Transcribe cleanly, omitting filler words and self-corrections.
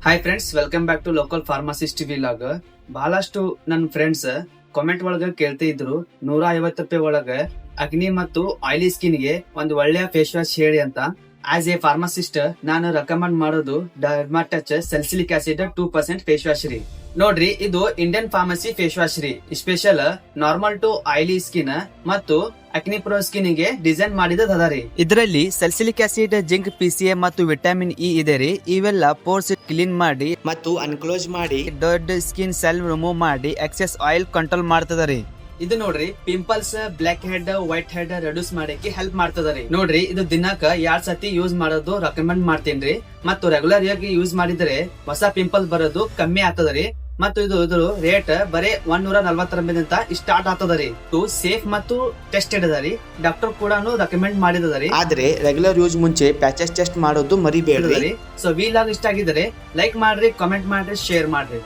Hi friends, welcome back to local pharmacist vlog. ಬಹಳಷ್ಟು ನನ್ನ friends comment ಒಳಗ ಕೇಳ್ತಾ ಇದ್ರು, 150 ರೂಪಾಯಿ ಒಳಗ ಅಗ್ನಿ ಮತ್ತು ಆಯಿಲಿ ಸ್ಕಿನ್ ಗೆ ಒಂದು ಒಳ್ಳೆಯ ಫೇಸ್ ವಾಶ್ ಹೇಳಿ ಅಂತ. ಆಸ್ ಎ ಫಾರ್ಮಸಿಸ್ಟ್ ನಾನು ರೆಕಮೆಂಡ್ ಮಾಡೋದು Dermatouch salicylic acid 2% face wash ರೀ. ನೋಡ್ರಿ, ಇದು ಇಂಡಿಯನ್ ಫಾರ್ಮಸಿ ಫೇಸ್ ವಾಶ್ ರೀ. Special normal to oily skin ಮತ್ತು ಅಕ್ನಿ ಪ್ರೋ ಸ್ಕಿನ್ ಗೆ ಡಿಸೈನ್ ಮಾಡಿದ ರೀ. ಇದರಲ್ಲಿ ಸೆಲ್ಸಿಲಿಕ್ ಆಸಿಡ್, ಜಿಂಕ್, PCA ಮತ್ತು ವಿಟಮಿನ್ ಇ ಇದೆ ರೀ. ಇವೆಲ್ಲ ಪೋರ್ಸ್ ಕ್ಲೀನ್ ಮಾಡಿ ಮತ್ತು ಅನ್ಕ್ಲೋಸ್ ಮಾಡಿ ಡೆಡ್ ಸ್ಕಿನ್ ಸೆಲ್ ರಿಮೂವ್ ಮಾಡಿ ಎಕ್ಸೆಸ್ ಆಯಿಲ್ ಕಂಟ್ರೋಲ್ ಮಾಡ್ತದ ರೀ. ಇದು ನೋಡ್ರಿ, pimples, blackhead, white head reduce ಮಾಡಕ್ಕೆ ಹೆಲ್ಪ್ ಮಾಡ್ತದ್ರಿ. ನೋಡ್ರಿ, ಇದು ದಿನಕ್ಕ 2 ಸತಿ ಯೂಸ್ ಮಾಡೋದು ರೆಕಮೆಂಡ್ ಮಾಡ್ತೀನಿ. ಮತ್ತು ರೆಗ್ಯುಲರ್ ಆಗಿ ಯೂಸ್ ಮಾಡಿದ್ರೆ ಹೊಸ ಪಿಂಪಲ್ ಬರೋದು ಕಮ್ಮಿ ಆಗ್ತದ್ರಿ. ಮತ್ತು ಇದು ರೇಟ್ ಬರೀ 140 ರೂಪಾಯಿಂದ ಸ್ಟಾರ್ಟ್ ಆಗ್ತದ್ರಿ. ಇದು ಸೇಫ್ ಮತ್ತು ಟೆಸ್ಟೆಡ್ ಅದರಿ. ಡಾಕ್ಟರ್ ಕೂಡ ರೆಕಮೆಂಡ್ ಮಾಡಿದರಿ. ಆದ್ರೆ ರೆಗ್ಯುಲರ್ ಯೂಸ್ ಮುಂಚೆ ಪ್ಯಾಚಸ್ ಟೆಸ್ಟ್ ಮಾಡೋದು ಮರಿಬೇಡ್ರಿ. ಸೊ ವಿಲಾಗ್ ಇಷ್ಟ ಆಗಿದ್ರೆ ಲೈಕ್ ಮಾಡ್ರಿ, ಕಾಮೆಂಟ್ ಮಾಡ್ರಿ, ಶೇರ್ ಮಾಡ್ರಿ.